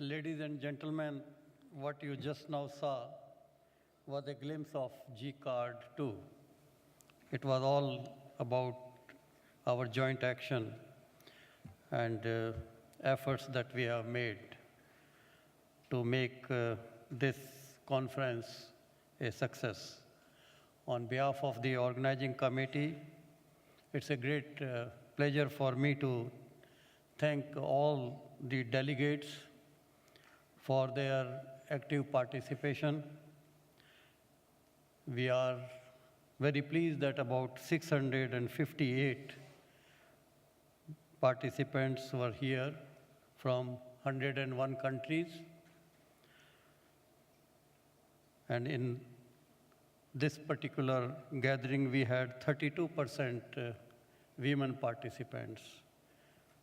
Ladies and gentlemen, what you just now saw was a glimpse of GCARD2. It was all about our joint action and efforts that we have made to make this conference a success. On behalf of the organizing committee, it's a great pleasure for me to thank all the delegates for their active participation. We are very pleased that about 658 participants were here from 101 countries. And in this particular gathering, we had 32% women participants,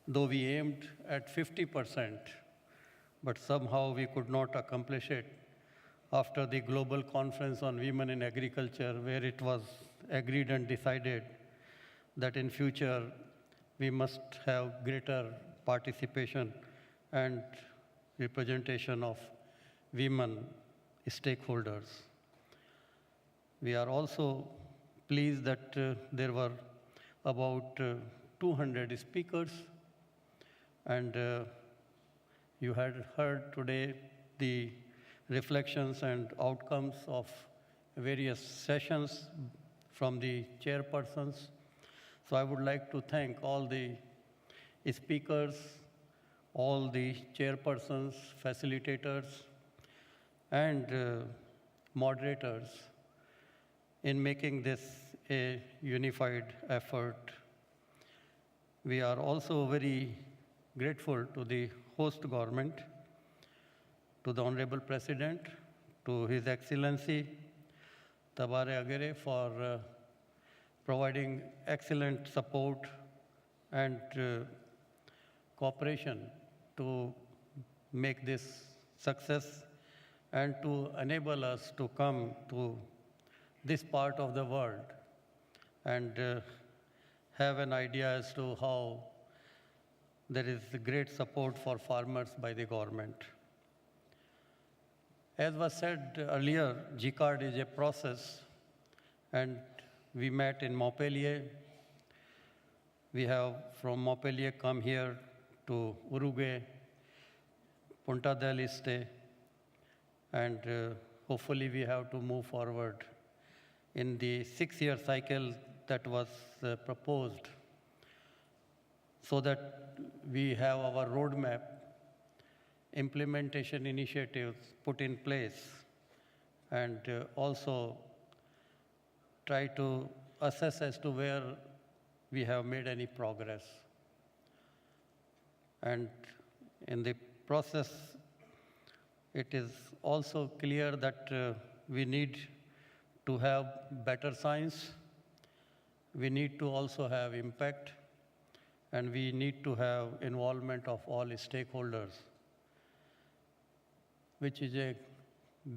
though we aimed at 50%, but somehow we could not accomplish it after the Global Conference on Women in Agriculture, where it was agreed and decided that in future we must have greater participation and representation of women stakeholders. We are also pleased that there were about 200 speakers, and you had heard today the reflections and outcomes of various sessions from the chairpersons. So I would like to thank all the speakers, all the chairpersons, facilitators, and moderators in making this a unified effort. We are also very grateful to the host government, to the Honorable President, to His Excellency Tabare Agere for providing excellent support and cooperation to make this success and to enable us to come to this part of the world and have an idea as to how there is great support for farmers by the government. As was said earlier, GCARD is a process, and we met in Montpellier. We have from Montpellier come here to Uruguay, Punta del Este, and hopefully we have to move forward in the 6-year cycle that was proposed, so that we have our roadmap, implementation initiatives put in place, and also try to assess as to where we have made any progress. And in the process, it is also clear that we need to have better science, we need to also have impact, and we need to have involvement of all stakeholders, which is a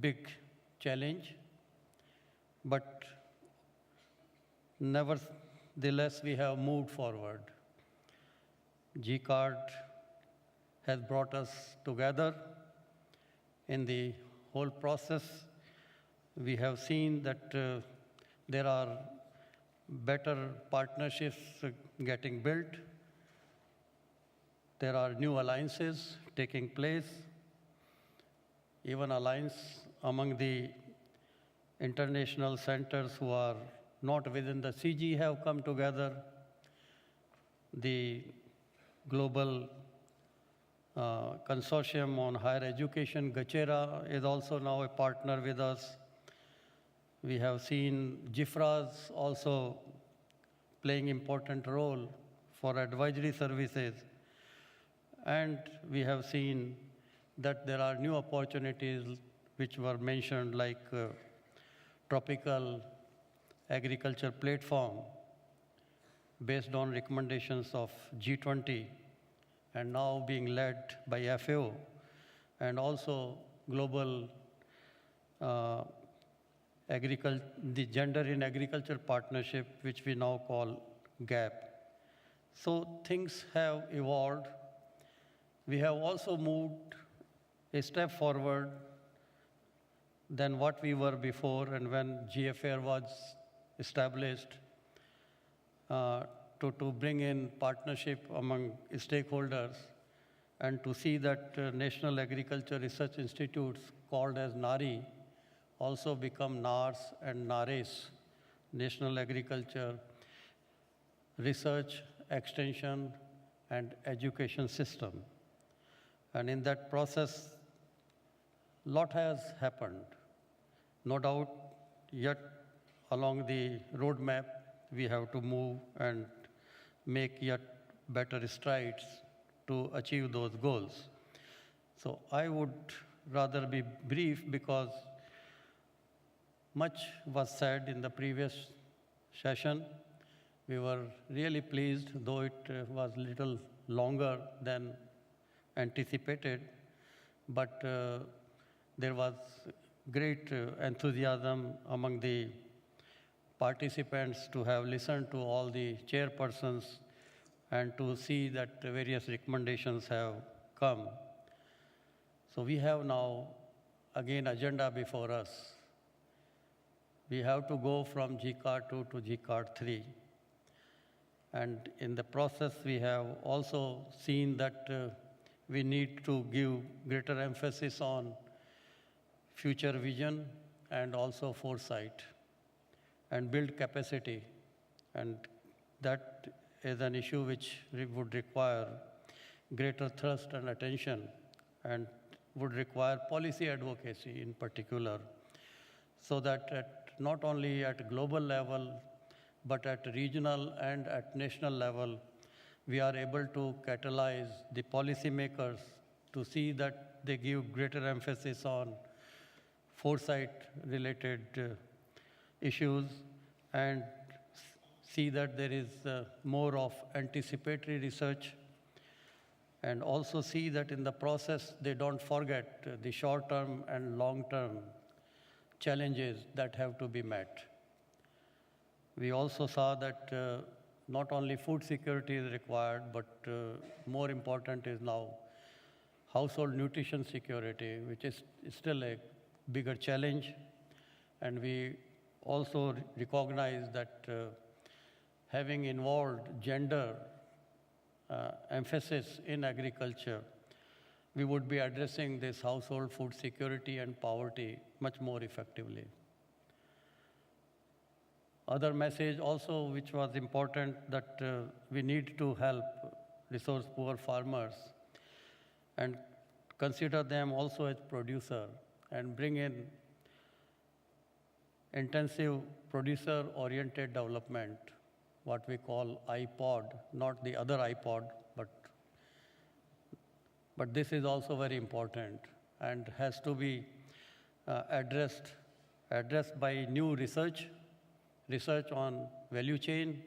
big challenge, but nevertheless we have moved forward. GCARD has brought us together in the whole process. We have seen that there are better partnerships getting built. There are new alliances taking place. Even alliance among the international centers who are not within the CG have come together. The Global Consortium on Higher Education, GCARD2, is also now a partner with us. We have seen GIFRAs also playing important role for advisory services. And we have seen that there are new opportunities which were mentioned, like tropical agriculture platform based on recommendations of G20 and now being led by FAO, and also global the Gender in Agriculture Partnership, which we now call GAP. So things have evolved. We have also moved a step forward than what we were before and when GFAR was established to bring in partnership among stakeholders and to see that National Agriculture Research Institutes called as NARI also become NARS and NARES, National Agriculture Research, Extension and Education System. And in that process, lot has happened. No doubt, yet along the roadmap, we have to move and make yet better strides to achieve those goals. So I would rather be brief because much was said in the previous session. We were really pleased, though it was little longer than anticipated, but there was great enthusiasm among the participants to have listened to all the chairpersons and to see that various recommendations have come. So we have now, again, agenda before us. We have to go from GCARD2 to GCARD3. And in the process, we have also seen that we need to give greater emphasis on future vision and also foresight and build capacity. And that is an issue which would require greater thrust and attention and would require policy advocacy in particular, so that not only at global level, but at regional and at national level, we are able to catalyze the policymakers to see that they give greater emphasis on foresight-related issues and see that there is more of anticipatory research, and also see that in the process they don't forget the short-term and long-term challenges that have to be met. We also saw that not only food security is required, but more important is now household nutrition security, which is still a bigger challenge. And we also recognize that having involved gender emphasis in agriculture, we would be addressing this household food security and poverty much more effectively. Other message also which was important, that we need to help resource poor farmers and consider them also as producer and bring in intensive producer-oriented development, what we call iPod, not the other iPod, but this is also very important and has to be addressed by new research on value chain,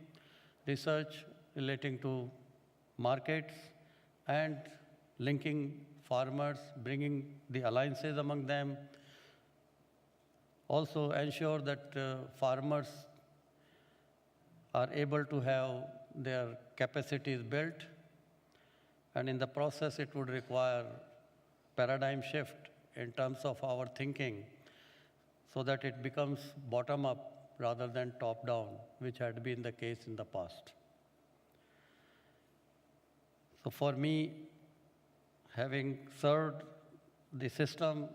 research relating to markets, and linking farmers, bringing the alliances among them. Also ensure that farmers are able to have their capacities built, and in the process it would require paradigm shift in terms of our thinking so that it becomes bottom-up rather than top-down, which had been the case in the past. So for me, having served the system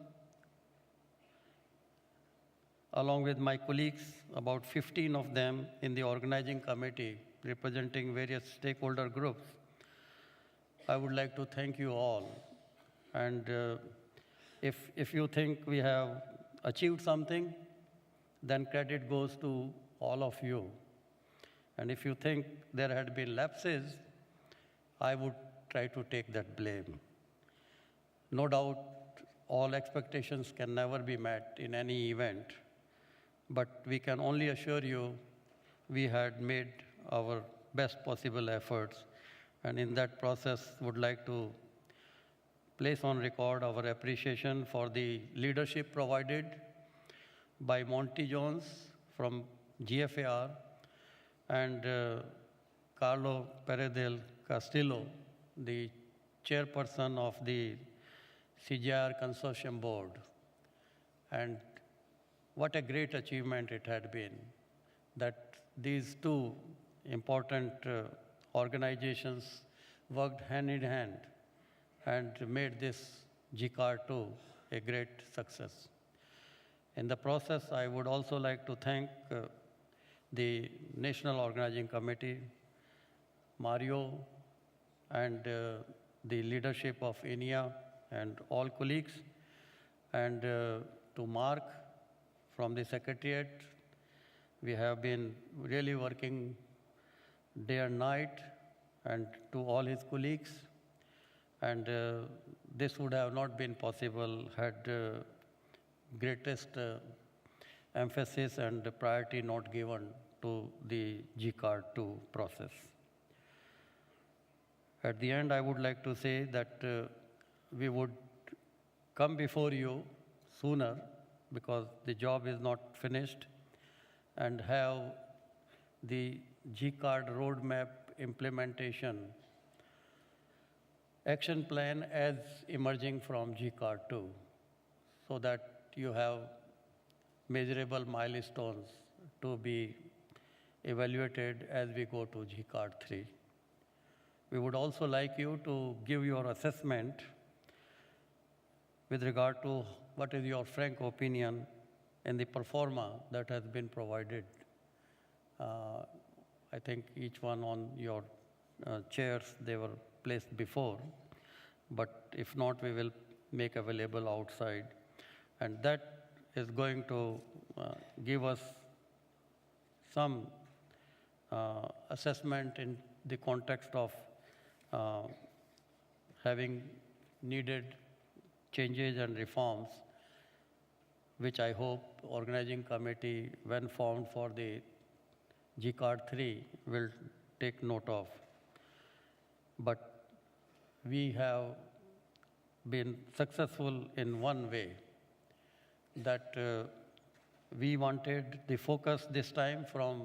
along with my colleagues, about 15 of them in the organizing committee representing various stakeholder groups, I would like to thank you all. And if you think we have achieved something, then credit goes to all of you. And if you think there had been lapses, I would try to take that blame. No doubt, all expectations can never be met in any event, but we can only assure you we had made our best possible efforts, and in that process would like to place on record our appreciation for the leadership provided by Monty Jones from GFAR and Carlo Perez del Castillo, the chairperson of the CGR Consortium Board. And what a great achievement it had been that these two important organizations worked hand in hand and made this GCARD2 a great success. In the process, I would also like to thank the National Organizing Committee, Mario, and the leadership of INIA and all colleagues, and to Mark from the Secretariat. We have been really working day and night, and to all his colleagues. And this would have not been possible had greatest emphasis and priority not given to the GCARD2 process. At the end, I would like to say that we would come before you sooner because the job is not finished, and have the GCARD roadmap implementation action plan as emerging from GCARD2, so that you have measurable milestones to be evaluated as we go to GCARD3. We would also like you to give your assessment with regard to what is your frank opinion in the performa that has been provided. I think each one on your chairs, they were placed before, but if not, we will make available outside. And that is going to give us some assessment in the context of having needed changes and reforms, which I hope organizing committee, when formed for the GCARD3, will take note of. But we have been successful in one way, that we wanted the focus this time from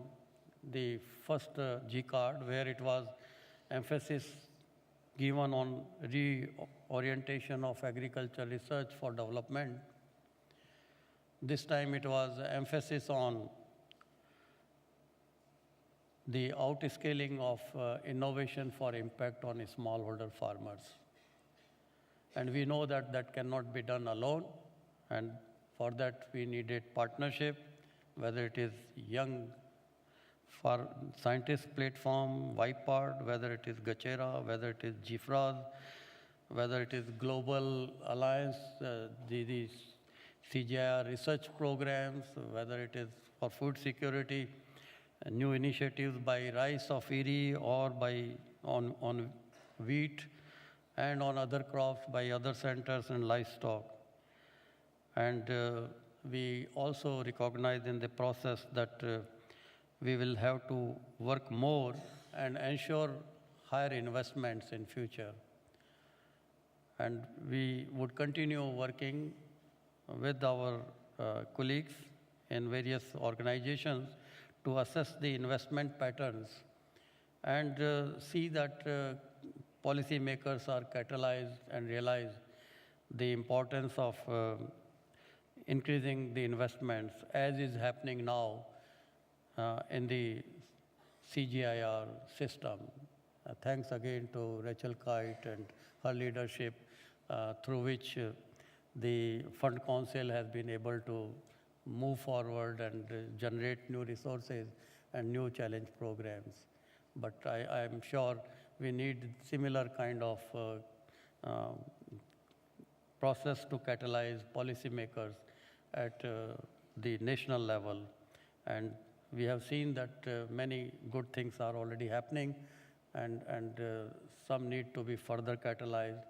the first GCARD, where it was emphasis given on reorientation of agriculture research for development. This time it was emphasis on the outscaling of innovation for impact on smallholder farmers. And we know that that cannot be done alone, and for that we needed partnership, whether it is young scientist platform, YPARD, whether it is GCARD, whether it is GFRAS, whether it is Global Alliance, the CGIAR research programs, whether it is for food security, new initiatives by rice of ERI or by on wheat and on other crops by other centers and livestock. And we also recognize in the process that we will have to work more and ensure higher investments in future. And we would continue working with our colleagues in various organizations to assess the investment patterns and see that policymakers are catalyzed and realize the importance of increasing the investments, as is happening now in the CGIAR system. Thanks again to Rachel Kite and her leadership, through which the Fund Council has been able to move forward and generate new resources and new challenge programs. But I am sure we need similar kind of process to catalyze policymakers at the national level. And we have seen that many good things are already happening, and some need to be further catalyzed,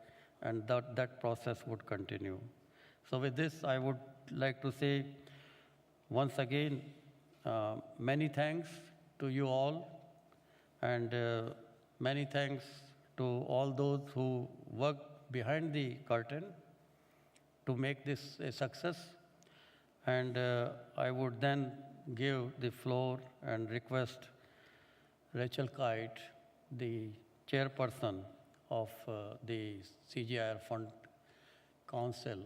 and that process would continue. So with this, I would like to say once again, many thanks to you all, and many thanks to all those who worked behind the curtain to make this a success. And I would then give the floor and request Rachel Kite, the chairperson of the CGIAR Fund Council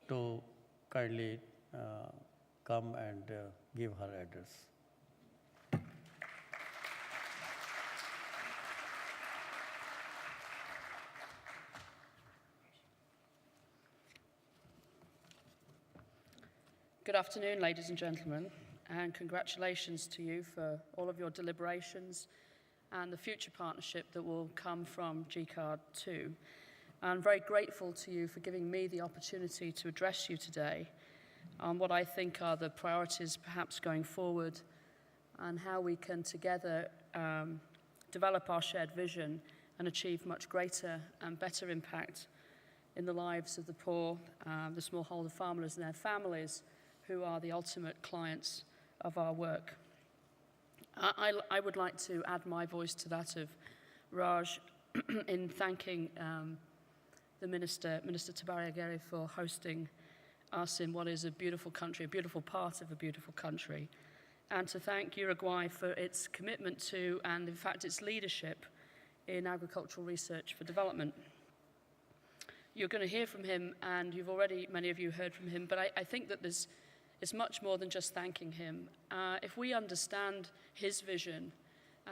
to kindly come and give her address. Good afternoon, ladies and gentlemen, and congratulations to you for all of your deliberations and the future partnership that will come from GCARD2. I'm very grateful to you for giving me the opportunity to address you today on what I think are the priorities perhaps going forward and how we can together develop our shared vision and achieve much greater and better impact in the lives of the poor, the smallholder farmers and their families, who are the ultimate clients of our work. I would like to add my voice to that of Raj in thanking the Minister Tabaré, for hosting us in what is a beautiful country, a beautiful part of a beautiful country, and to thank Uruguay for its commitment to, and in fact its leadership in agricultural research for development. You're going to hear from him, and you've already, many of you, heard from him, but I think that it's much more than just thanking him. If we understand his vision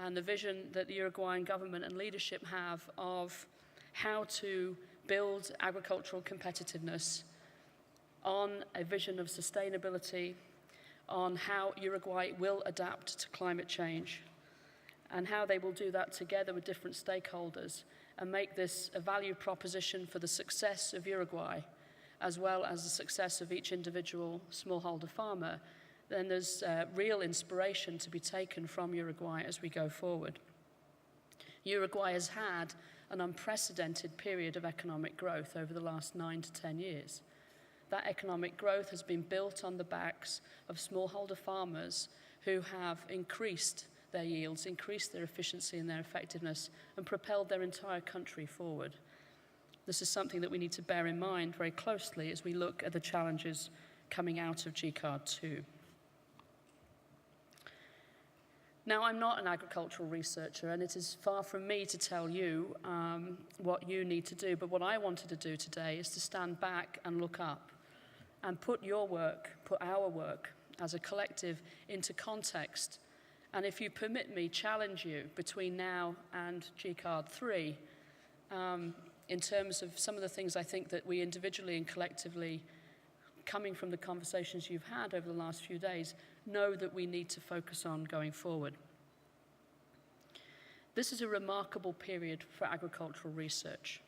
and the vision that the Uruguayan government and leadership have of how to build agricultural competitiveness on a vision of sustainability, on how Uruguay will adapt to climate change, and how they will do that together with different stakeholders and make this a value proposition for the success of Uruguay, as well as the success of each individual smallholder farmer, then there's real inspiration to be taken from Uruguay as we go forward. Uruguay has had an unprecedented period of economic growth over the last 9 to 10 years. That economic growth has been built on the backs of smallholder farmers who have increased their yields, increased their efficiency and their effectiveness, and propelled their entire country forward. This is something that we need to bear in mind very closely as we look at the challenges coming out of GCARD2. Now, I'm not an agricultural researcher, and it is far from me to tell you what you need to do, but what I wanted to do today is to stand back and look up and put your work, put our work as a collective into context, and if you permit me, challenge you between now and GCARD3 in terms of some of the things I think that we individually and collectively, coming from the conversations you've had over the last few days, know that we need to focus on going forward. This is a remarkable period for agricultural research.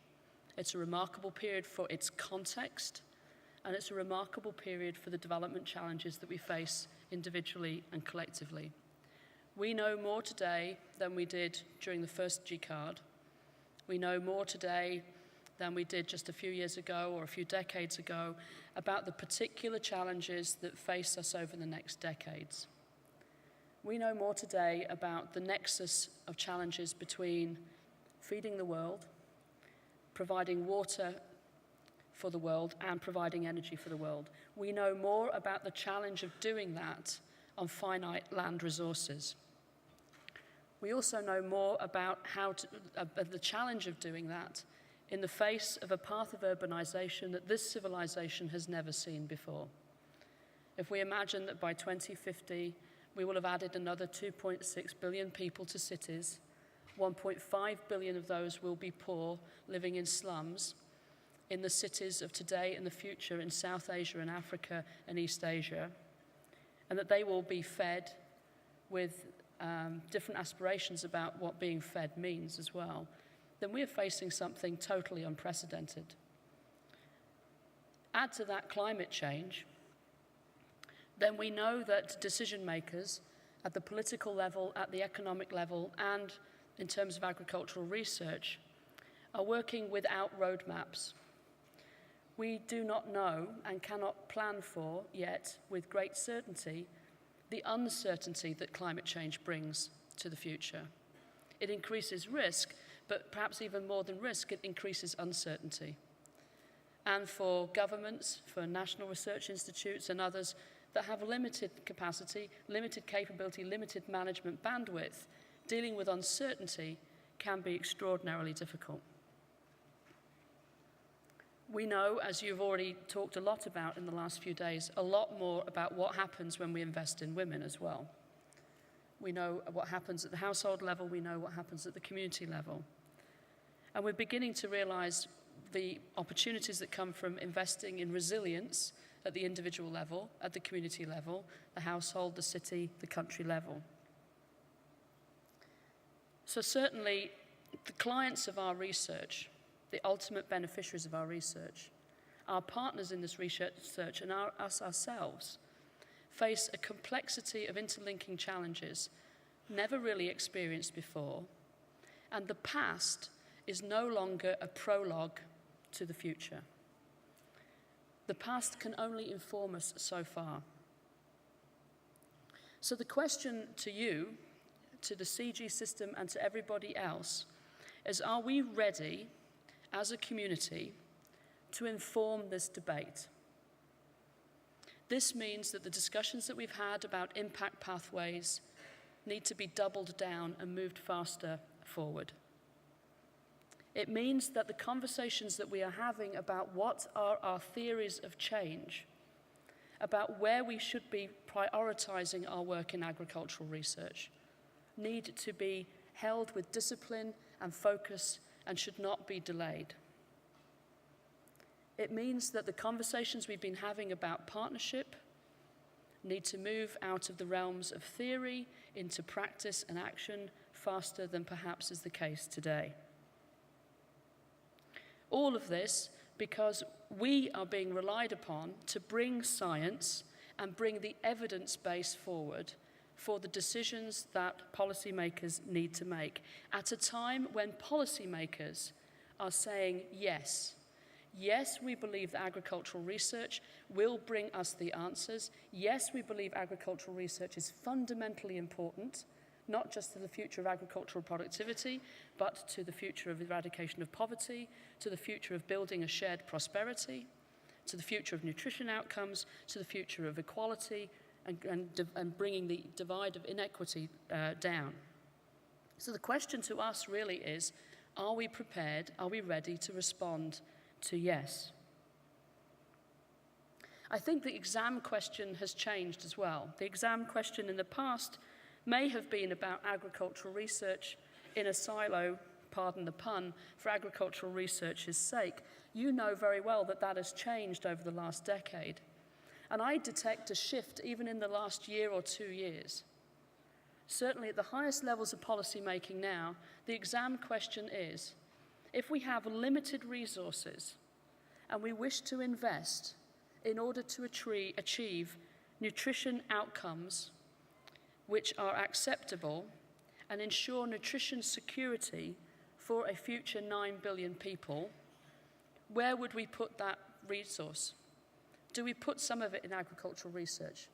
It's a remarkable period for its context, and it's a remarkable period for the development challenges that we face individually and collectively. We know more today than we did during the first GCARD. We know more today than we did just a few years ago or a few decades ago about the particular challenges that face us over the next decades. We know more today about the nexus of challenges between feeding the world, providing water for the world, and providing energy for the world. We know more about the challenge of doing that on finite land resources. We also know more about the challenge of doing that in the face of a path of urbanization that this civilization has never seen before. If we imagine that by 2050, we will have added another 2.6 billion people to cities, 1.5 billion of those will be poor, living in slums, in the cities of today and the future in South Asia and Africa and East Asia, and that they will be fed with different aspirations about what being fed means as well, then we are facing something totally unprecedented. Add to that climate change, then we know that decision makers at the political level, at the economic level, and in terms of agricultural research, are working without roadmaps. We do not know and cannot plan for yet with great certainty the uncertainty that climate change brings to the future. It increases risk, but perhaps even more than risk, it increases uncertainty. And for governments, for national research institutes and others that have limited capacity, limited capability, limited management bandwidth, dealing with uncertainty can be extraordinarily difficult. We know, as you've already talked a lot about in the last few days, a lot more about what happens when we invest in women as well. We know what happens at the household level, we know what happens at the community level. And we're beginning to realize the opportunities that come from investing in resilience at the individual level, at the community level, the household, the city, the country level. So certainly, the clients of our research, the ultimate beneficiaries of our research, our partners in this research and us ourselves, face a complexity of interlinking challenges never really experienced before, and the past is no longer a prologue to the future. The past can only inform us so far. So the question to you, to the CG system and to everybody else is, are we ready as a community to inform this debate? This means that the discussions that we've had about impact pathways need to be doubled down and moved faster forward. It means that the conversations that we are having about what are our theories of change, about where we should be prioritizing our work in agricultural research, need to be held with discipline and focus and should not be delayed. It means that the conversations we've been having about partnership need to move out of the realms of theory into practice and action faster than perhaps is the case today. All of this because we are being relied upon to bring science and bring the evidence base forward for the decisions that policymakers need to make at a time when policymakers are saying yes. Yes, we believe that agricultural research will bring us the answers. Yes, we believe agricultural research is fundamentally important, not just to the future of agricultural productivity, but to the future of eradication of poverty, to the future of building a shared prosperity, to the future of nutrition outcomes, to the future of equality, and bringing the divide of inequity down. So the question to us really is, are we prepared, are we ready to respond to yes? I think the exam question has changed as well. The exam question in the past may have been about agricultural research in a silo, pardon the pun, for agricultural research's sake. You know very well that that has changed over the last decade. And I detect a shift even in the last year or 2 years. Certainly at the highest levels of policy making now, the exam question is, if we have limited resources and we wish to invest in order to achieve nutrition outcomes which are acceptable and ensure nutrition security for a future 9 billion people, where would we put that resource? Do we put some of it in agricultural research?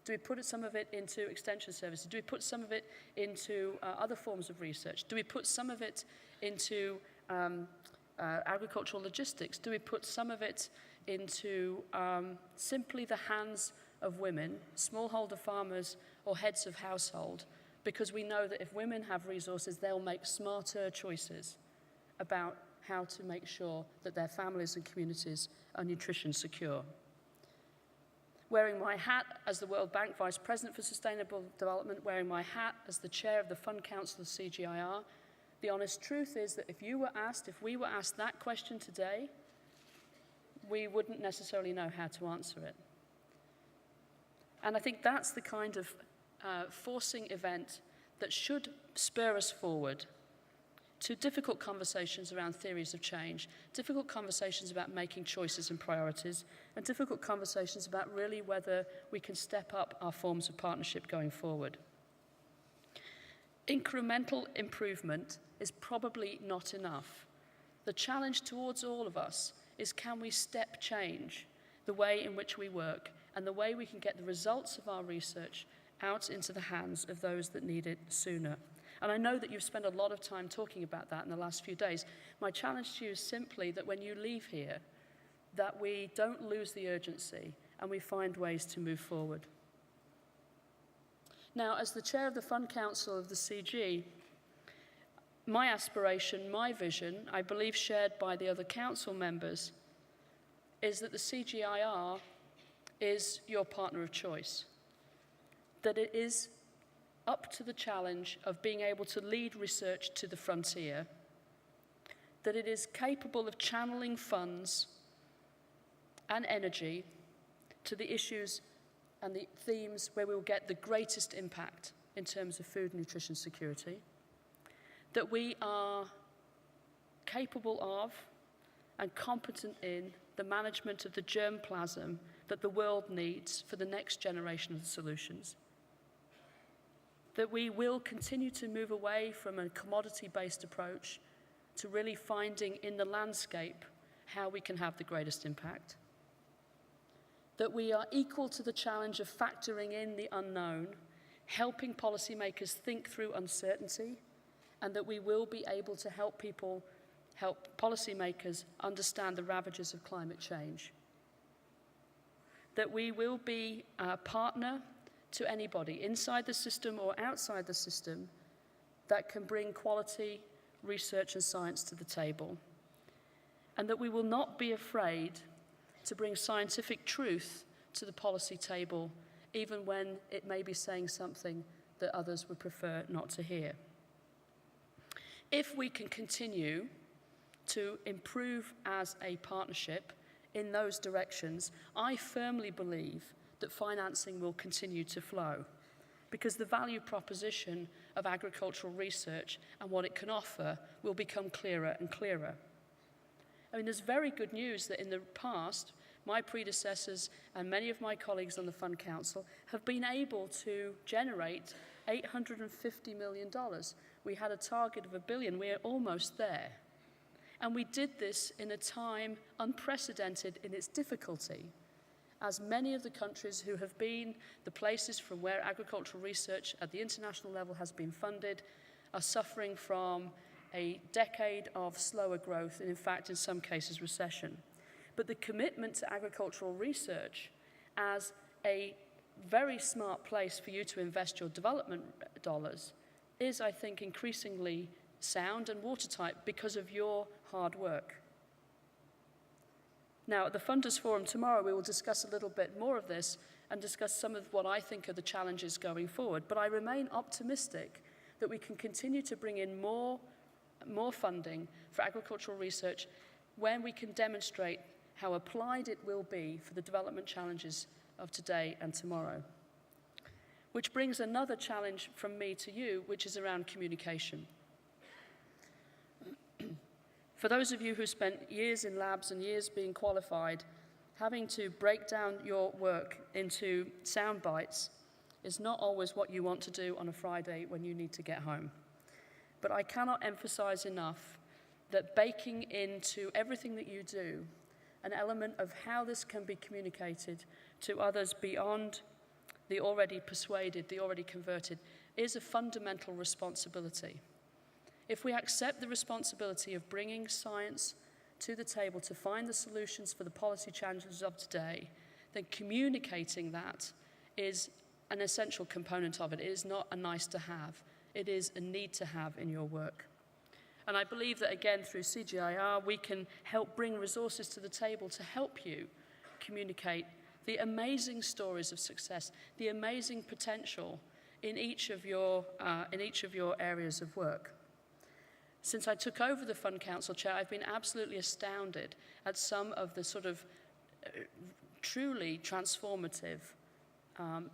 Do we put some of it into extension services? Do we put some of it into other forms of research? Do we put some of it into agricultural logistics? Do we put some of it into simply the hands of women, smallholder farmers or heads of household? Because we know that if women have resources, they'll make smarter choices about how to make sure that their families and communities are nutrition secure. Wearing my hat as the World Bank Vice President for Sustainable Development, wearing my hat as the chair of the Fund Council of CGIAR, the honest truth is that if we were asked that question today, we wouldn't necessarily know how to answer it. And I think that's the kind of forcing event that should spur us forward to difficult conversations around theories of change, difficult conversations about making choices and priorities, and difficult conversations about really whether we can step up our forms of partnership going forward. Incremental improvement is probably not enough. The challenge towards all of us is, can we step change the way in which we work and the way we can get the results of our research out into the hands of those that need it sooner? And I know that you've spent a lot of time talking about that in the last few days. My challenge to you is simply that when you leave here, that we don't lose the urgency and we find ways to move forward. Now, as the chair of the Fund Council of the CG, my aspiration, my vision, I believe shared by the other council members, is that the CGIAR is your partner of choice, that it is up to the challenge of being able to lead research to the frontier, that it is capable of channeling funds and energy to the issues and the themes where we will get the greatest impact in terms of food and nutrition security, that we are capable of and competent in the management of the germplasm that the world needs for the next generation of solutions, that we will continue to move away from a commodity-based approach to really finding in the landscape how we can have the greatest impact, that we are equal to the challenge of factoring in the unknown, helping policymakers think through uncertainty, and that we will be able to help policymakers understand the ravages of climate change. That we will be a partner to anybody inside the system or outside the system that can bring quality research and science to the table. And that we will not be afraid to bring scientific truth to the policy table, even when it may be saying something that others would prefer not to hear. If we can continue to improve as a partnership in those directions, I firmly believe that financing will continue to flow, because the value proposition of agricultural research and what it can offer will become clearer and clearer. I mean, there's very good news that in the past, my predecessors and many of my colleagues on the Fund Council have been able to generate $850 million. We had a target of $1 billion. We're almost there. And we did this in a time unprecedented in its difficulty, as many of the countries who have been the places from where agricultural research at the international level has been funded are suffering from a decade of slower growth and, in fact, in some cases, recession. But the commitment to agricultural research as a very smart place for you to invest your development dollars is, I think, increasingly sound and watertight because of your hard work. Now, at the Funders Forum tomorrow, we will discuss a little bit more of this and discuss some of what I think are the challenges going forward. But I remain optimistic that we can continue to bring in more funding for agricultural research when we can demonstrate how applied it will be for the development challenges of today and tomorrow. Which brings another challenge from me to you, which is around communication. For those of you who spent years in labs and years being qualified, having to break down your work into sound bites is not always what you want to do on a Friday when you need to get home. But I cannot emphasize enough that baking into everything that you do an element of how this can be communicated to others beyond the already persuaded, the already converted, is a fundamental responsibility. If we accept the responsibility of bringing science to the table to find the solutions for the policy challenges of today, then communicating that is an essential component of it. It is not a nice to have. It is a need to have in your work. And I believe that, again, through CGIAR, we can help bring resources to the table to help you communicate the amazing stories of success, the amazing potential in each of your areas of work. Since I took over the Fund Council chair, I've been absolutely astounded at some of the sort of truly transformative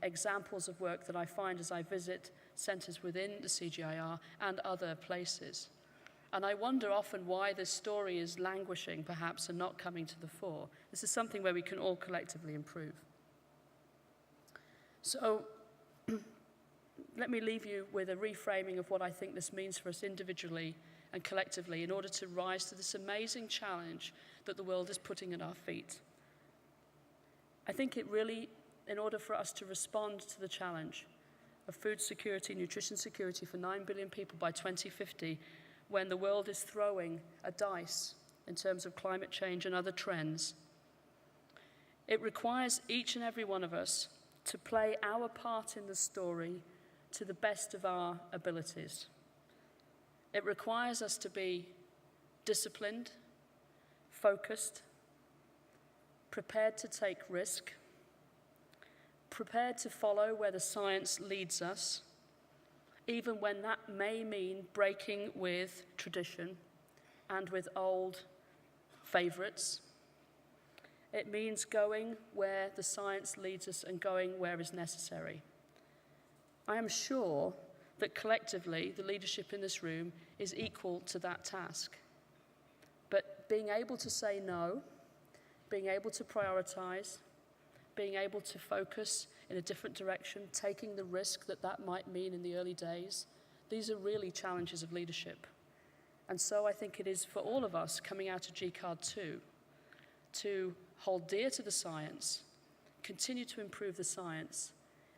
examples of work that I find as I visit centres within the CGIAR and other places. And I wonder often why this story is languishing, perhaps, and not coming to the fore. This is something where we can all collectively improve. So let me leave you with a reframing of what I think this means for us individually and collectively in order to rise to this amazing challenge that the world is putting at our feet. I think it really, in order for us to respond to the challenge of food security, nutrition security for 9 billion people by 2050, when the world is throwing a dice in terms of climate change and other trends, it requires each and every one of us to play our part in the story to the best of our abilities. It requires us to be disciplined, focused, prepared to take risk, prepared to follow where the science leads us, even when that may mean breaking with tradition and with old favourites. It means going where the science leads us and going where is necessary. I am sure that collectively the leadership in this room is equal to that task. But being able to say no, being able to prioritise, being able to focus in a different direction, taking the risk that that might mean in the early days, these are really challenges of leadership. And so I think it is for all of us coming out of GCARD2 to hold dear to the science, continue to improve the science,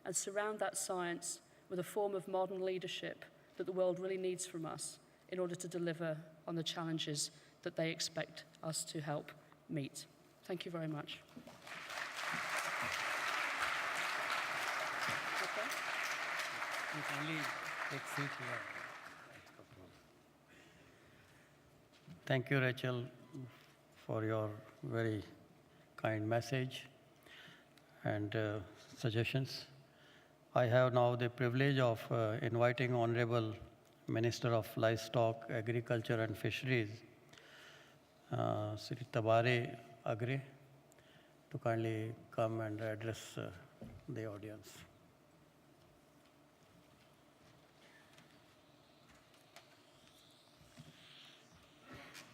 and surround that science with a form of modern leadership that the world really needs from us in order to deliver on the challenges that they expect us to help meet. Thank you very much. You can leave. Take seat here. Thank you, Rachel, for your very kind message and suggestions. I have now the privilege of inviting Honorable Minister of Livestock, Agriculture and Fisheries, Sri Tabare Agre, to kindly come and address the audience.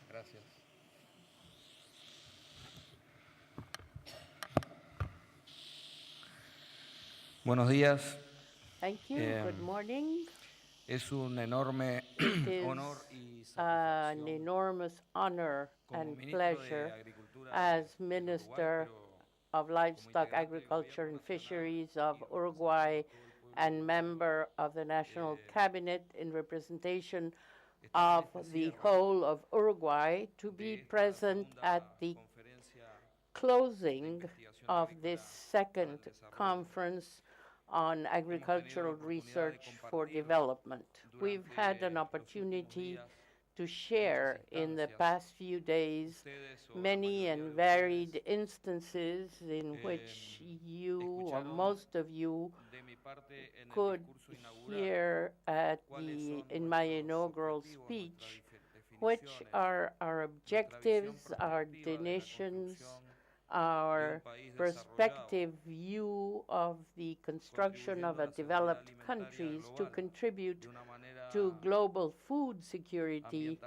Gracias. Buenos días. Thank you. Good morning. Es un enorme It is honor y an satisfacción enormous honor como and ministro de pleasure Agricultura as de Minister Uruguay, of Livestock, Agriculture and Fisheries of Uruguay and member of the National Cabinet in representation of the whole of Uruguay to be present at the closing of this second conference on agricultural research for development. We've had an opportunity to share in the past few days many and varied instances in which you, or most of you, could hear in my inaugural speech, which are our objectives, our definitions, our perspective view of the construction of a developed countries to contribute to global food security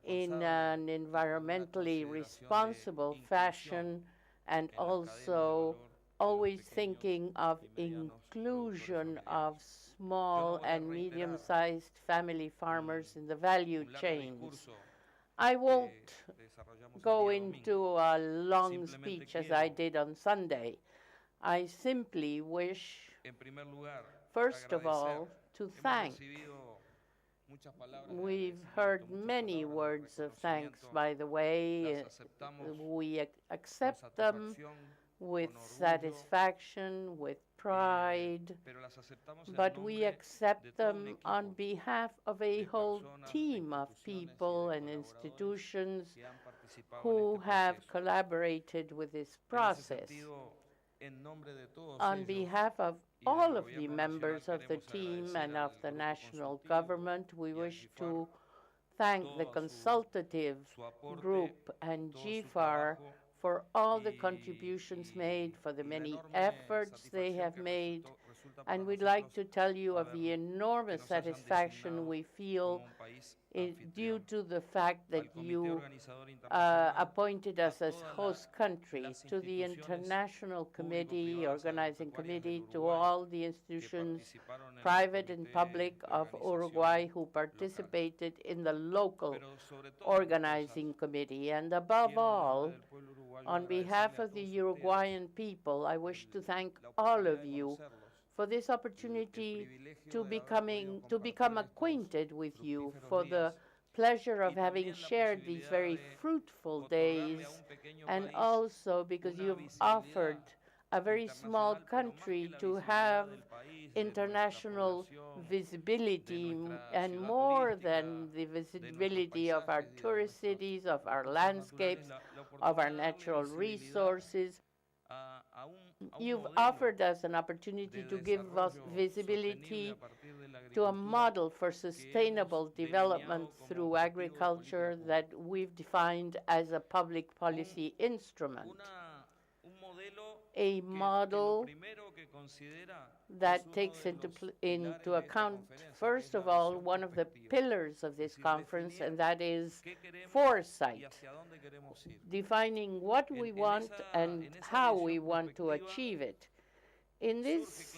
in an environmentally responsible fashion, and also always thinking of inclusion of small and medium-sized family farmers in the value chains. I won't go into a long speech as I did on Sunday. I simply wish, first of all, to thank. We've heard many words of thanks, by the way. We accept them with satisfaction, with pride, but we accept them on behalf of a whole team of people and institutions who have collaborated with this process. On behalf of all of the members of the team and of the national government, we wish to thank the consultative group and GFAR for all the contributions made, for the many efforts they have made, and we'd like to tell you of the enormous satisfaction we feel due to the fact that you appointed us as host country, to the International Committee, Organizing Committee, to all the institutions, private and public, of Uruguay who participated in the local organizing committee. And above all, on behalf of the Uruguayan people, I wish to thank all of you for this opportunity to become acquainted with you, for the pleasure of having shared these very fruitful days, and also because you've offered a very small country to have international visibility and more than the visibility of our tourist cities, of our landscapes, of our natural resources. You've offered us an opportunity to give us visibility to a model for sustainable development through agriculture that we've defined as a public policy instrument. A model that takes into account, first of all, one of the pillars of this conference, and that is foresight, defining what we want and how we want to achieve it. In this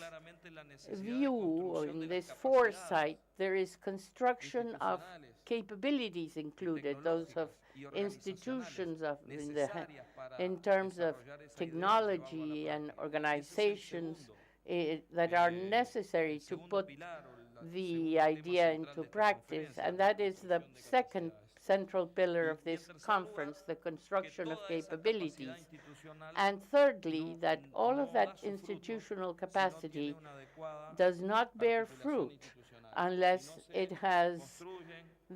view, or in this foresight, there is construction of capabilities included, those of institutions in terms of technology and organizations that are necessary to put the idea into practice. And that is the second central pillar of this conference, the construction of capabilities. And thirdly, that all of that institutional capacity does not bear fruit unless it has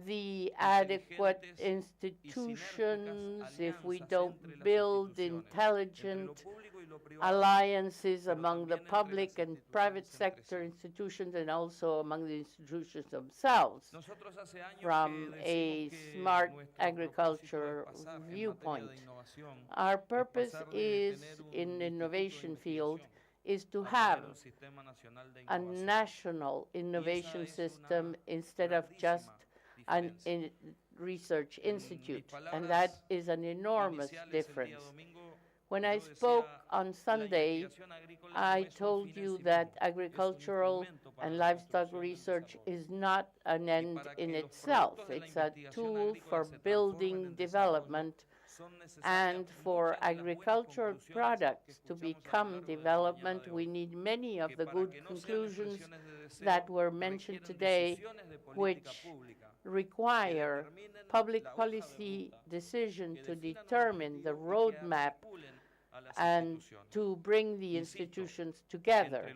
the adequate institutions, if we don't build intelligent alliances among the public and private sector institutions and also among the institutions themselves from a smart agriculture viewpoint. Our purpose is, in the innovation field, is to have a national innovation system instead of just an research institute, and that is an enormous difference. When I spoke on Sunday, I told you that agricultural and livestock research is not an end in itself. It's a tool for building development, and for agricultural products to become development, we need many of the good conclusions that were mentioned today, which require public policy decision to determine the roadmap and to bring the institutions together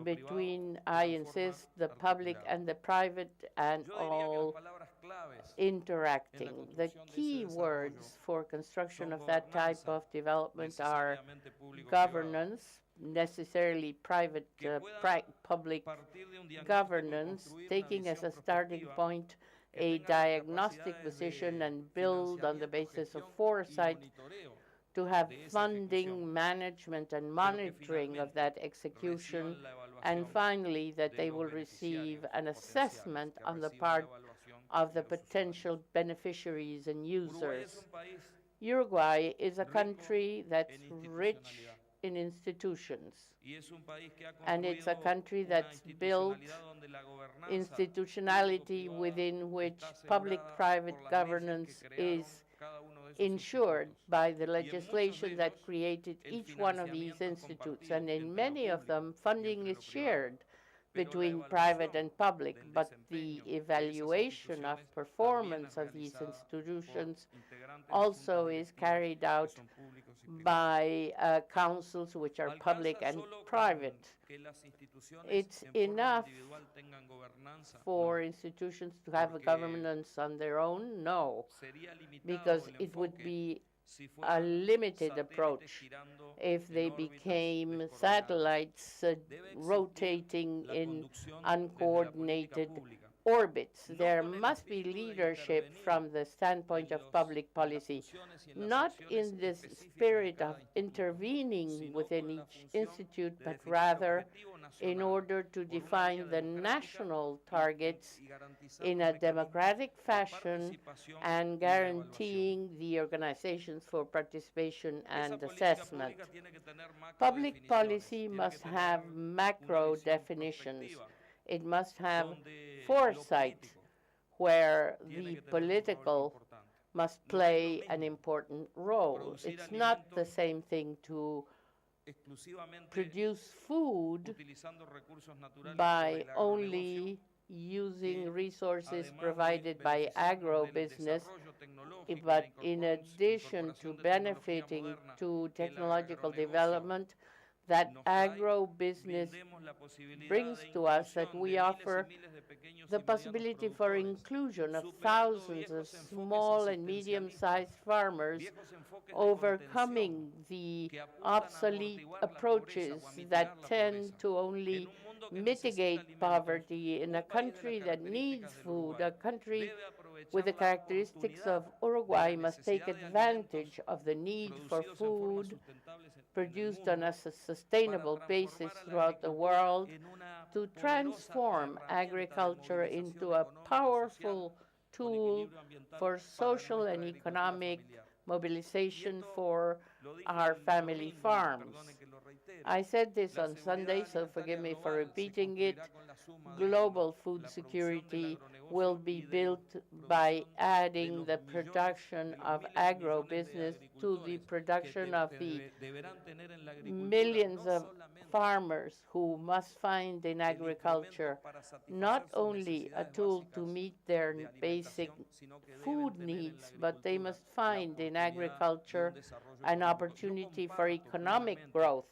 between, I insist, the public and the private, and all interacting. The key words for construction of that type of development are governance, necessarily private, public governance, taking as a starting point a diagnostic position and build on the basis of foresight to have funding, management, and monitoring of that execution, and finally that they will receive an assessment on the part of the potential beneficiaries and users. Uruguay is a country that's rich in institutions, and it's a country that's built institutionality within which public-private governance is ensured by the legislation that created each one of these institutes, and in many of them funding is shared between private and public, but the evaluation of performance of these institutions also is carried out by councils which are public and private. It's enough for institutions to have a governance on their own? No, because it would be a limited approach if they became satellites rotating in uncoordinated orbits. There must be leadership from the standpoint of public policy, not in this spirit of intervening within each institute, but rather in order to define the national targets in a democratic fashion and guaranteeing the organizations for participation and assessment. Public policy must have macro definitions. It must have foresight, where the political must play an important role. It's not the same thing to produce food by only using resources provided by agribusiness But in addition to benefiting to technological development, that agro-business brings to us that we offer the possibility for inclusion of thousands of small and medium-sized farmers overcoming the obsolete approaches that tend to only mitigate poverty in a country that needs food. A country with the characteristics of Uruguay must take advantage of the need for food produced on a sustainable basis throughout the world to transform agriculture into a powerful tool for social and economic mobilization for our family farms. I said this on Sunday, so forgive me for repeating it. Global food security will be built by adding the production of agro-business to the production of the millions of farmers who must find in agriculture not only a tool to meet their basic food needs, but they must find in agriculture an opportunity for economic growth.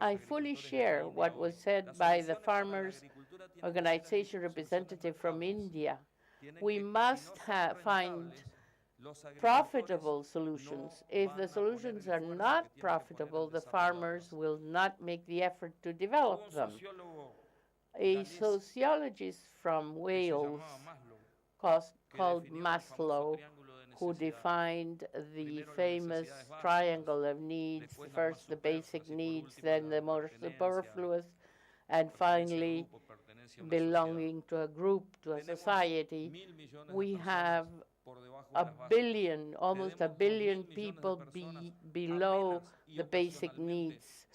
I fully share what was said by the farmers' organization representative from India. We must find profitable solutions. If the solutions are not profitable, the farmers will not make the effort to develop them. A sociologist from Wales called Maslow, who defined the famous triangle of needs, first the basic needs, then the more superfluous, and finally belonging to a group, to a society. We have a billion, almost a billion people below the basic needs.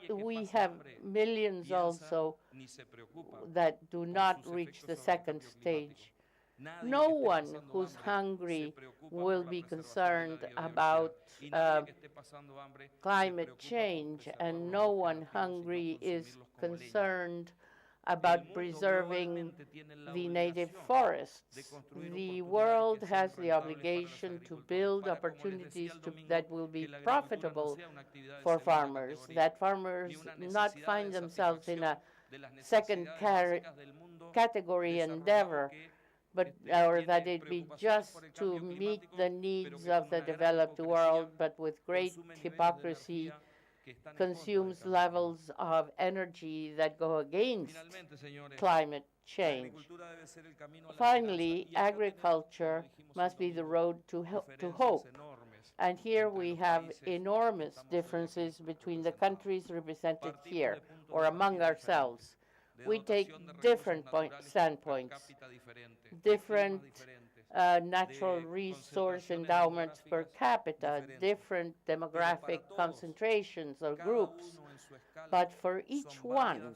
We have millions also that do not reach the second stage. No one who's hungry will be concerned about climate change, and no one hungry is concerned about preserving the native forests. The world has the obligation to build opportunities that will be profitable for farmers, that farmers not find themselves in a second category endeavor, or that it be just to meet the needs of the developed world, but with great hypocrisy consumes levels of energy that go against climate change. Finally, agriculture must be the road to hope. And here we have enormous differences between the countries represented here, or among ourselves. We take different standpoints, different natural resource endowments per capita, different demographic concentrations or groups. But for each one,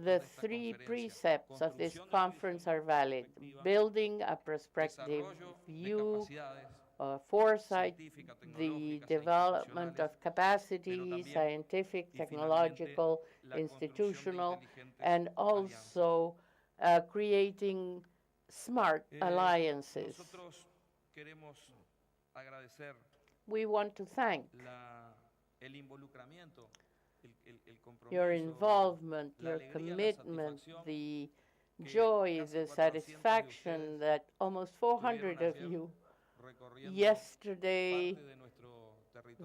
the three precepts of this conference are valid: building a prospective view, foresight, the development of capacity, scientific, technological, institutional, and also creating smart alliances. We want to thank your involvement, your commitment, the joy, the satisfaction that almost 400 of you yesterday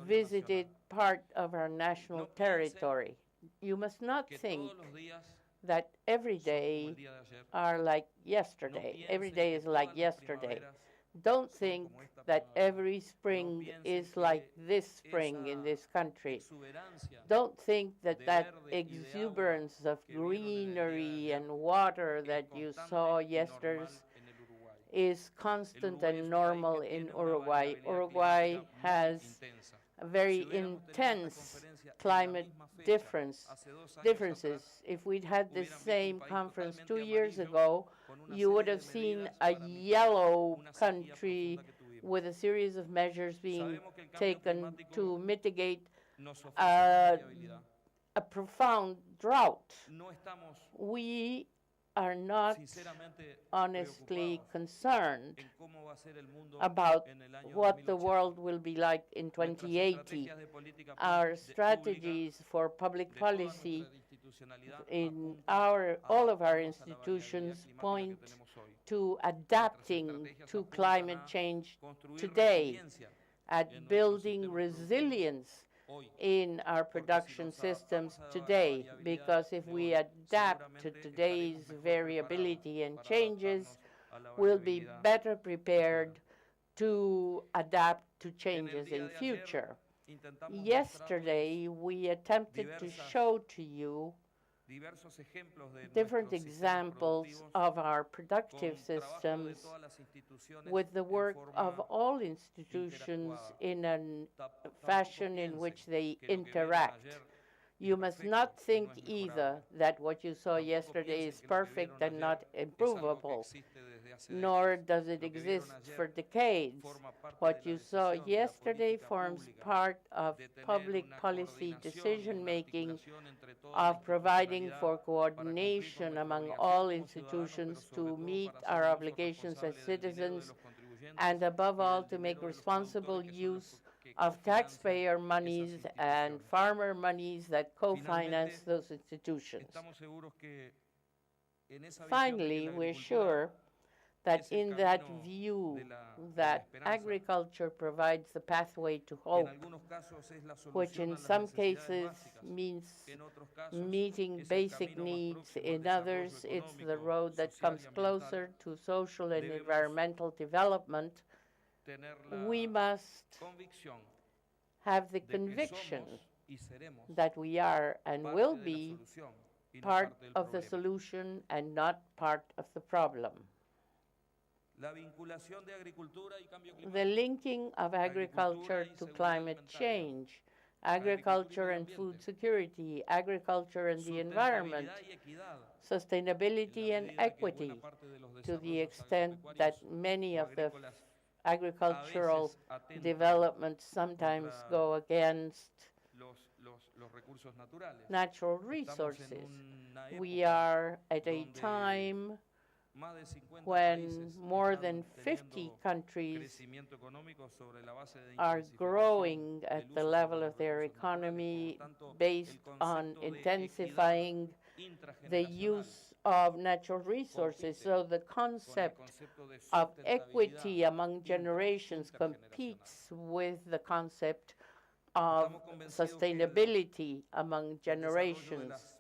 visited part of our national territory. You must not think that every day are like yesterday. Every day is like yesterday. Don't think that every spring is like this spring in this country. Don't think that that exuberance of greenery and water that you saw yesterday is constant and normal in Uruguay. Uruguay has a very intense climate differences. If we'd had this same conference 2 years ago, you would have seen a yellow country with a series of measures being taken to mitigate a profound drought. We are not sinceramente honestly preocupados concerned en cómo va a ser el mundo about en el año what the 2080. world will be like in Nuestras 2080. estrategias de política Our pública strategies for public de toda policy nuestra institucionalidad in apuntan a all of our adaptarnos a la variabilidad institutions climática que point tenemos hoy. to Nuestras adapting estrategias to apuntan climate a change construir today, resiliencia at en nuestros building sistemas productivos resilience hoy. in our Porque si production nos systems adaptamos a la today, variabilidad because if de we hoy, adapt to seguramente today's estaremos mejor variability preparados and para changes, adaptarnos a la we'll be variabilidad better futura. prepared to adapt to En el changes día in de ayer future. intentamos Yesterday, we attempted to show to you diversos ejemplos de different nuestros sistemas examples productivos of our productive con trabajo de systems todas las instituciones with the en work of forma all institutions interactuada. in a Tampoco fashion in which piensen they que lo que vieron interact. ayer You es must perfecto not y think no es either mejorable. that what you saw Tampoco yesterday piensen is que lo que perfect vieron and not ayer es algo que improvable, existe desde hace nor décadas. does it Lo que vieron exist ayer for decades. forma parte What de la you saw decisión de la yesterday política forms pública part of de tener public una policy coordinación y decision una making articulación entre toda la of providing institucionalidad for para cumplir con coordination nuestra among obligación all como ciudadanos, pero institutions sobre to todo meet para hacer our un uso obligations as responsable del dinero de citizens, los contribuyentes and above y all del to make dinero de los responsible productores que son los use que of cofinancian taxpayer esas monies and instituciones. farmer monies that co-finance Finalmente, those institutions. estamos seguros que en esa visión de que Finally, la we're agricultura sure that es el in that camino view de la that esperanza, agriculture provides the pathway to que en hope, algunos casos es la which solución in a las some necesidades cases básicas, means que en otros casos meeting es el basic camino más needs. próximo al In desarrollo others, it's the económico, road that social comes y ambiental. closer to social and Debemos environmental development. tener We la must convicción have the de que conviction somos y seremos that we are and parte will de la be solución y no part parte del of the problema. solution and not part of the problem. La vinculación de agricultura y cambio The climático, linking of agriculture to climate change, agriculture and food security, agriculture and the environment, sustentabilidad y equidad, sustainability en and la medida que equity, buena parte de los to the desarrollos extent that agropecuarios many o of the agrícolas agricultural a veces atentan developments sometimes contra go against los recursos naturales. natural Estamos en resources. una We época are at a donde time más de 50 when países more están than 50 teniendo countries crecimiento económico sobre la base de are intensificación growing del at uso the sobre level los of their recursos naturales. economy Por lo tanto, based el on concepto de intensifying equidad the intrageneracional use of natural resources. So the con el concept concepto de of sustentabilidad equity among generations intergeneracional. competes with the concept of Estamos convencidos que el sustainability among desarrollo de generations. las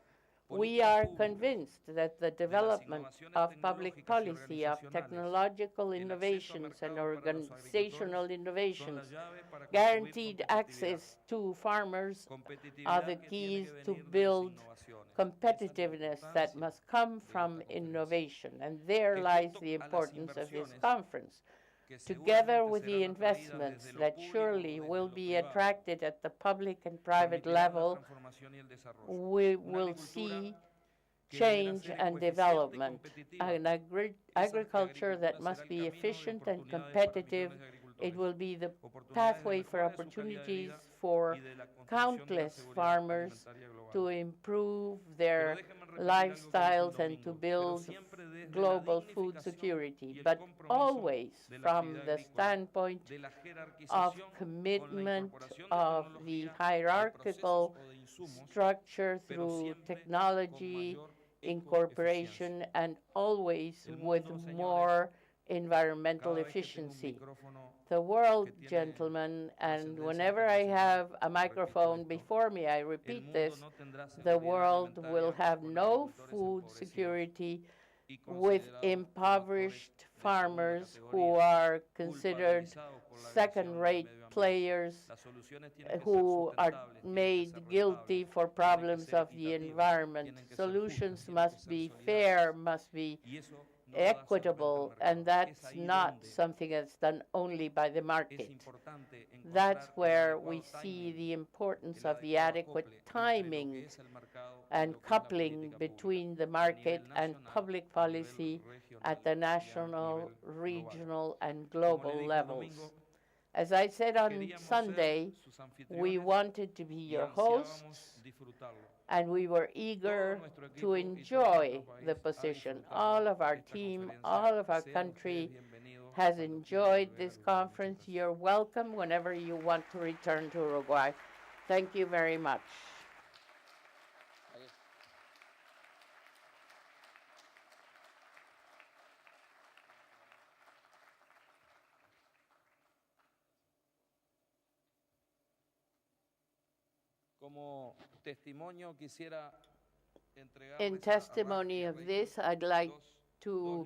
We políticas are públicas, convinced that the development innovaciones of public tecnológicas y policy, of organizacionales, technological el acceso a innovations and mercados para los organizational agricultores son la innovations, llave para construir guaranteed competitividad. access to farmers are Competitividad the que tiene keys que to venir de las build innovaciones. competitiveness Esa es la that importancia must come de from esta conferencia. innovation. And there Que lies junto the a las importance of this inversiones conference. que Together seguramente with the serán atraídas investments desde lo that público o surely desde will lo be privado, attracted at the public and private permitirán la level, transformación y el desarrollo. we Una will agricultura see que deberá change ser and ecoeficiente y development. competitiva. An agriculture that must be efficient and competitive. It will be the pathway for opportunities for countless farmers to improve their lifestyles and to build global food security, but always from the standpoint of commitment of the hierarchical structure through technology, incorporation, and always with more environmental efficiency. The world, gentlemen, and whenever I have a microphone before me, I repeat this, the world will have no food security with impoverished farmers who are considered second-rate players who are made guilty for problems of the environment. Solutions must be fair, must be equitable, and that's not something that's done only by the market. That's where we see the importance of the adequate timing and coupling between the market and public policy at the national, regional, and global levels. As I said on Sunday, we wanted to be your hosts and we were eager to enjoy the position. All of our team, all of our country has enjoyed this conference. You're welcome whenever you want to return to Uruguay. Thank you very much. Como testimonio quisiera entregarles In testimony of this, I'd like to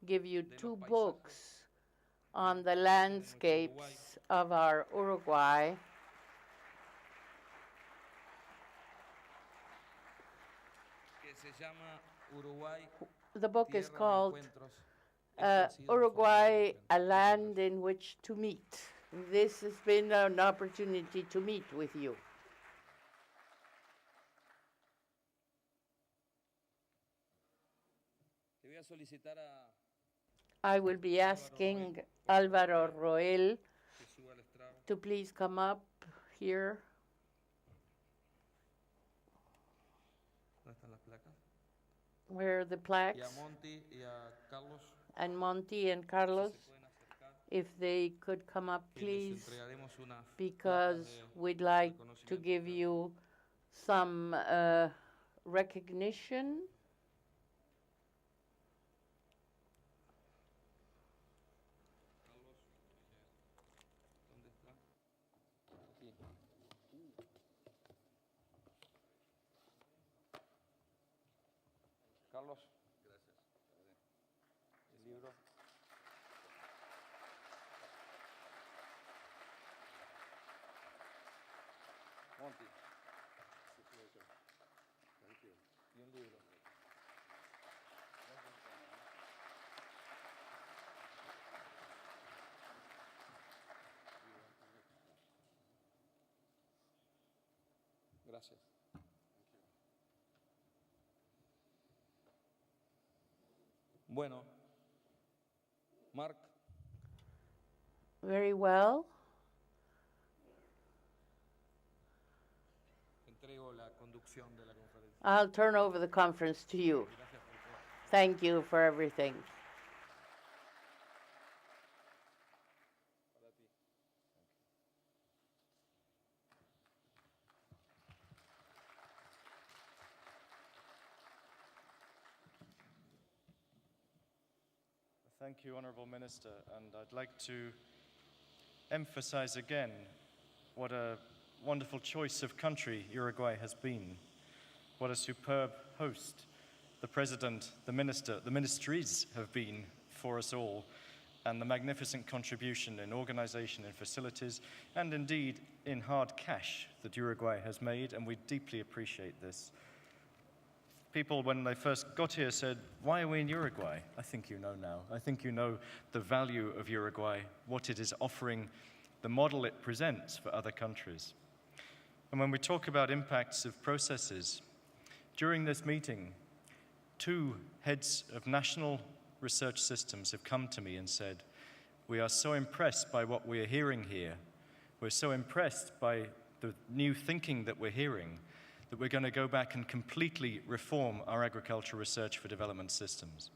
give you two books on the landscapes of our Uruguay. que se llama Uruguay, The book is Tierra de called Encuentros. Este ha sido un Uruguay, formidable a encuentro. land in which to meet. This has been an opportunity to meet with you. Te voy a solicitar a I will be asking Álvaro Roel que suba al estrado. to please come up here. ¿Dónde están las placas? Where are the Y a plaques? Monty y a Carlos, And Monty and si Carlos, se pueden acercar. if they could come up, Y les please, entregaremos unas placas because de we'd like to reconocimiento. give you some recognition. Carlos, ¿dónde está? Aquí. Carlos. Gracias. El libro. Monty. Y un libro. Gracias. Bueno, Mark, Very well. entrego la conducción de la conferencia. I'll turn over the conference to you. Gracias por todo. Thank you for everything. Para ti. Thank you, Honourable Minister, and I'd like to emphasize again what a wonderful choice of country Uruguay has been. What a superb host the President, the Minister, the ministries have been for us all, and the magnificent contribution in organization and facilities, and indeed in hard cash that Uruguay has made, and we deeply appreciate this. People, when they first got here, said, why are we in Uruguay? I think you know now. I think you know the value of Uruguay, what it is offering, the model it presents for other countries. And when we talk about impacts of processes, during this meeting, 2 heads of national research systems have come to me and said, we are so impressed by what we are hearing here. We're so impressed by the new thinking that we're hearing that we're going to go back and completely reform our agricultural research for development systems.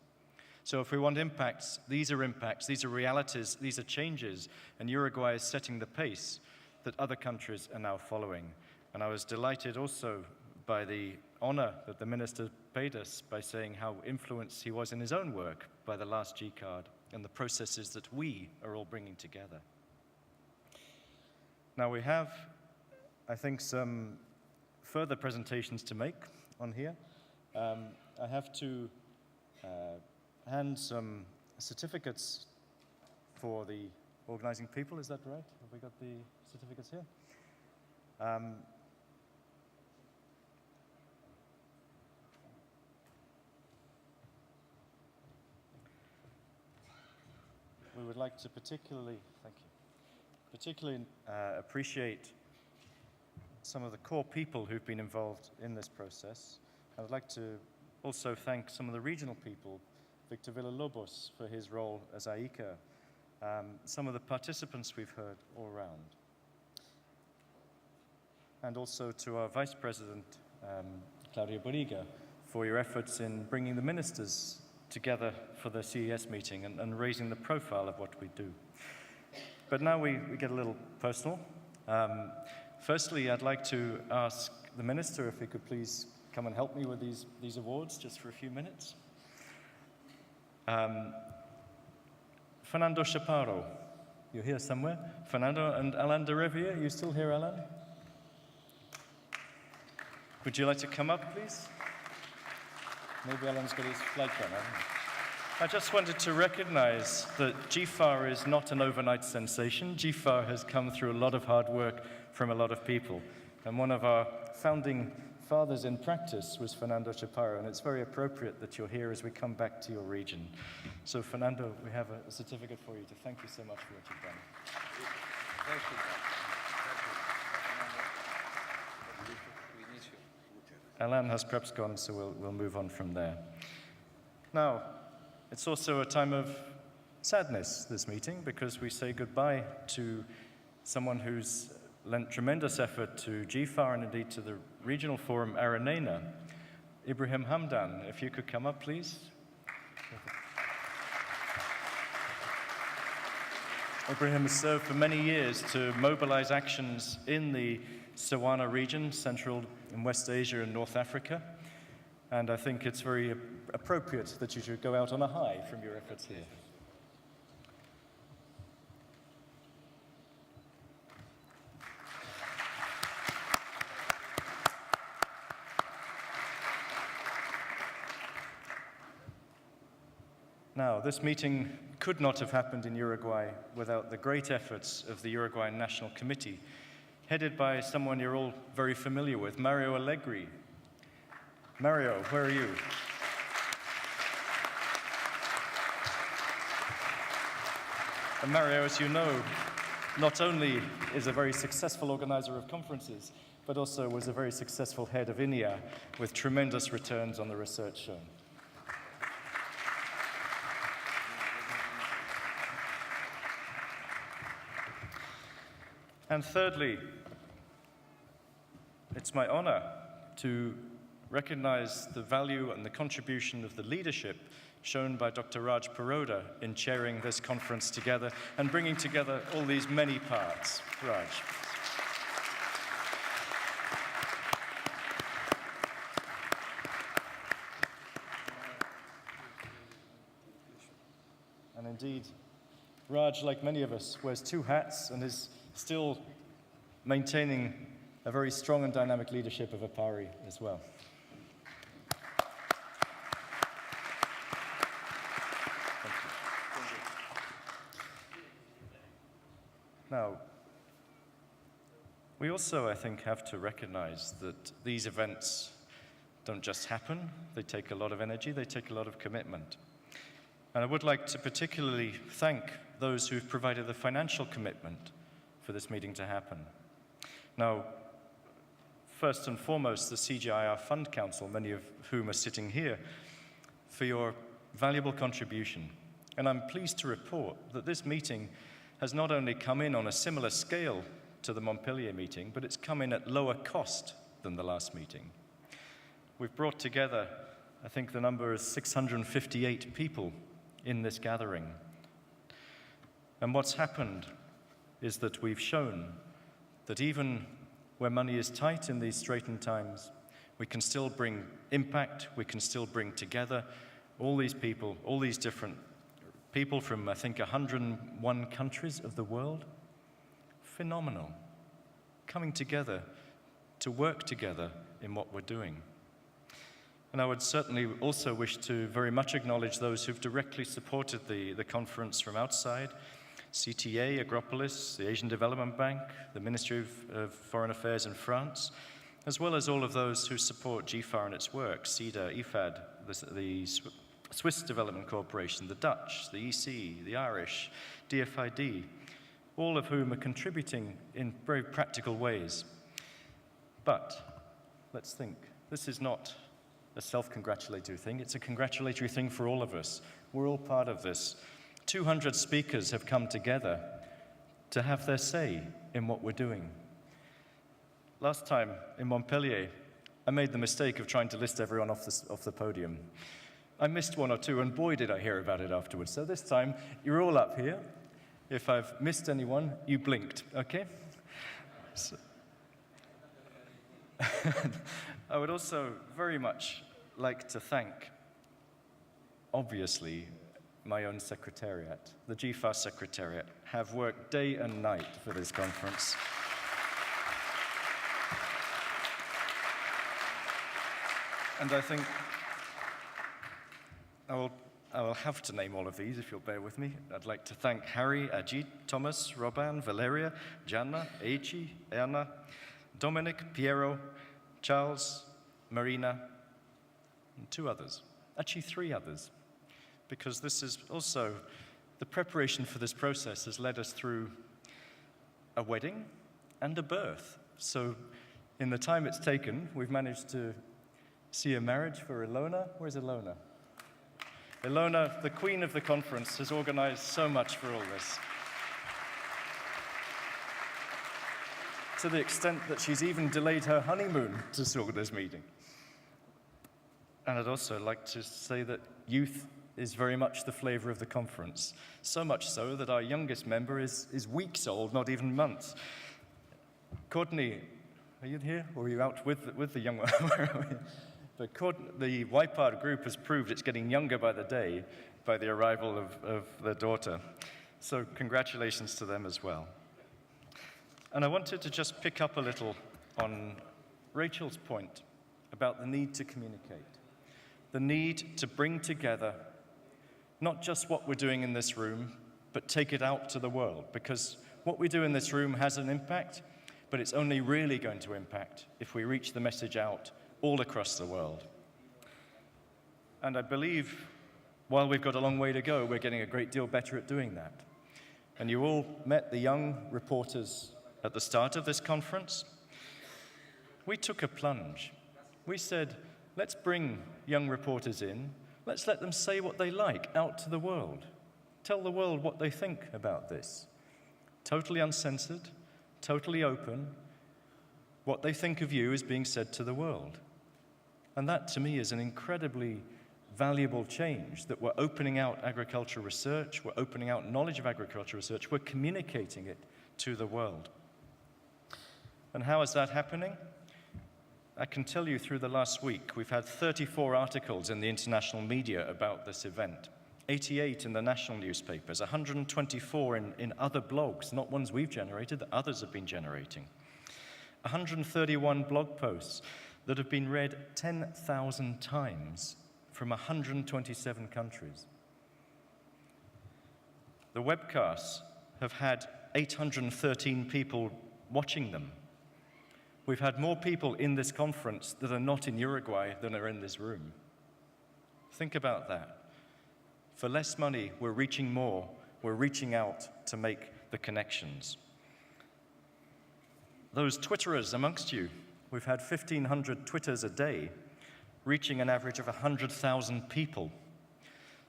So if we want impacts, these are realities, these are changes, and Uruguay is setting the pace that other countries are now following. And I was delighted also by the honor that the minister paid us by saying how influenced he was in his own work by the last GCARD and the processes that we are all bringing together. Now we have, I think, some further presentations to make on here. I have to hand some certificates for the organizing people, is that right? Have we got the certificates here? We would like to particularly appreciate some of the core people who've been involved in this process. I would like to also thank some of the regional people, Victor Villalobos for his role as AICA, some of the participants we've heard all around, and also to our Vice President, Claudia Borriga, for your efforts in bringing the ministers together for the CES meeting and raising the profile of what we do. But now we get a little personal. Firstly, I'd like to ask the minister if he could please come and help me with these awards just for a few minutes. Fernando Chaparro, you're here somewhere. Fernando and Alain de Riviere, are you still here, Alain? Would you like to come up, please? Maybe Alain's got his flight on. I just wanted to recognize that GFAR is not an overnight sensation. GFAR has come through a lot of hard work from a lot of people. And one of our founding fathers in practice was Fernando Chaparro, and it's very appropriate that you're here as we come back to your region. So, Fernando, we have a certificate for you to thank you so much for what you've done. Thank you. Alain has perhaps gone, so we'll move on from there. Now, it's also a time of sadness, this meeting, because we say goodbye to someone who's lent tremendous effort to GFAR and indeed to the regional forum Aranena. Ibrahim Hamdan, if you could come up, please. Ibrahim has served for many years to mobilize actions in the Sawana region, Central and West Asia and North Africa. And I think it's very appropriate that you should go out on a high from your efforts here. Now, this meeting could not have happened in Uruguay without the great efforts of the Uruguayan National Committee, headed by someone you're all very familiar with, Mario Allegri. Mario, where are you? And Mario, as you know, not only is a very successful organizer of conferences, but also was a very successful head of INEA with tremendous returns on the research shown. And thirdly, it's my honor to recognize the value and the contribution of the leadership shown by Dr. Raj Paroda in chairing this conference together and bringing together all these many parts. Raj. And indeed, Raj, like many of us, wears two hats and is still maintaining a very strong and dynamic leadership of APARI as well. Thank you. Now, we also, I think, have to recognize that these events don't just happen. They take a lot of energy, they take a lot of commitment. And I would like to particularly thank those who've provided the financial commitment for this meeting to happen. Now, first and foremost, the CGIAR Fund Council, many of whom are sitting here, for your valuable contribution. And I'm pleased to report that this meeting has not only come in on a similar scale to the Montpellier meeting, but it's come in at lower cost than the last meeting. We've brought together, I think the number is 658 people in this gathering. And what's happened is that we've shown that even where money is tight in these straitened times, we can still bring impact, we can still bring together all these people, all these different people from, I think, 101 countries of the world. Phenomenal. Coming together to work together in what we're doing. And I would certainly also wish to very much acknowledge those who've directly supported the conference from outside. CTA, Agropolis, the Asian Development Bank, the Ministry of Foreign Affairs in France, as well as all of those who support GFAR and its work, CEDA, IFAD, the Swiss Development Corporation, the Dutch, the EC, the Irish, DFID, all of whom are contributing in very practical ways. But let's think, this is not a self-congratulatory thing, it's a congratulatory thing for all of us. We're all part of this. 200 speakers have come together to have their say in what we're doing. Last time in Montpellier, I made the mistake of trying to list everyone off the podium. I missed one or two, and boy, did I hear about it afterwards. So this time, you're all up here. If I've missed anyone, you blinked, okay? So I would also very much like to thank, obviously, my own secretariat. The GFAS secretariat have worked day and night for this conference. And I think I will have to name all of these if you'll bear with me. I'd like to thank Harry, Ajit, Thomas, Robin, Valeria, Gianna, Eichi, Erna, Dominic, Piero, Charles, Marina, and 2 others. Actually 3 others, because this is also, the preparation for this process has led us through a wedding and a birth. So in the time it's taken, we've managed to see a marriage for Ilona. Where's Ilona? Ilona, the queen of the conference, has organized so much for all this. To the extent that she's even delayed her honeymoon to sort this meeting. And I'd also like to say that youth is very much the flavor of the conference. So much so that our youngest member is weeks old, not even months. Courtney, are you here? Or are you out with the young one? Where are we? But the YPARD group has proved it's getting younger by the day by the arrival of their daughter. So congratulations to them as well. And I wanted to just pick up a little on Rachel's point about the need to communicate, the need to bring together not just what we're doing in this room, but take it out to the world, because what we do in this room has an impact, but it's only really going to impact if we reach the message out all across the world. And I believe while we've got a long way to go, we're getting a great deal better at doing that. And you all met the young reporters at the start of this conference. We took a plunge. We said, let's bring young reporters in. Let's let them say what they like out to the world. Tell the world what they think about this. Totally uncensored, totally open. What they think of you is being said to the world. And that, to me, is an incredibly valuable change, that we're opening out agricultural research, we're opening out knowledge of agricultural research, we're communicating it to the world. And how is that happening? I can tell you through the last week, we've had 34 articles in the international media about this event, 88 in the national newspapers, 124 in other blogs, not ones we've generated, that others have been generating. 131 blog posts that have been read 10,000 times from 127 countries. The webcasts have had 813 people watching them. We've had more people in this conference that are not in Uruguay than are in this room. Think about that. For less money, we're reaching more. We're reaching out to make the connections. Those Twitterers amongst you, we've had 1,500 Twitters a day, reaching an average of 100,000 people.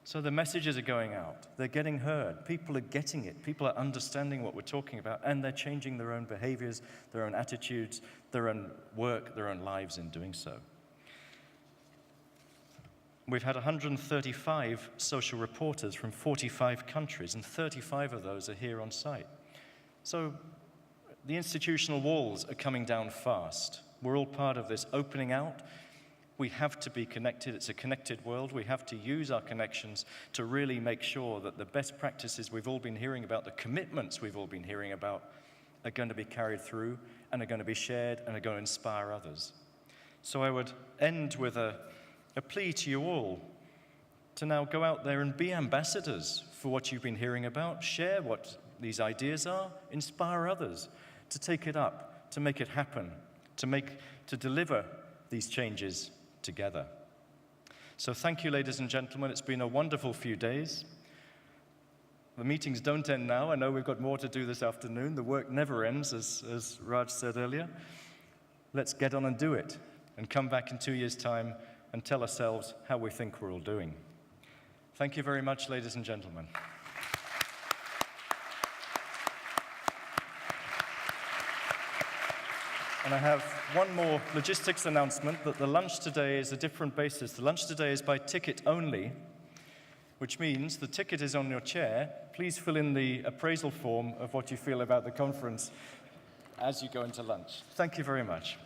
So the messages are going out. They're getting heard. People are getting it. People are understanding what we're talking about, and they're changing their own behaviors, their own attitudes, their own work, their own lives in doing so. We've had 135 social reporters from 45 countries, and 35 of those are here on site. So the institutional walls are coming down fast. We're all part of this opening out. We have to be connected. It's a connected world. We have to use our connections to really make sure that the best practices we've all been hearing about, the commitments we've all been hearing about, are going to be carried through and are going to be shared and are going to inspire others. So I would end with a plea to you all to now go out there and be ambassadors for what you've been hearing about, share what these ideas are, inspire others to take it up, to make it happen, to deliver these changes together. So thank you, ladies and gentlemen. It's been a wonderful few days. The meetings don't end now. I know we've got more to do this afternoon. The work never ends, as Raj said earlier. Let's get on and do it and come back in 2 years' time and tell ourselves how we think we're all doing. Thank you very much, ladies and gentlemen. And I have one more logistics announcement, that the lunch today is a different basis. The lunch today is by ticket only, which means the ticket is on your chair. Please fill in the appraisal form of what you feel about the conference as you go into lunch. Thank you very much.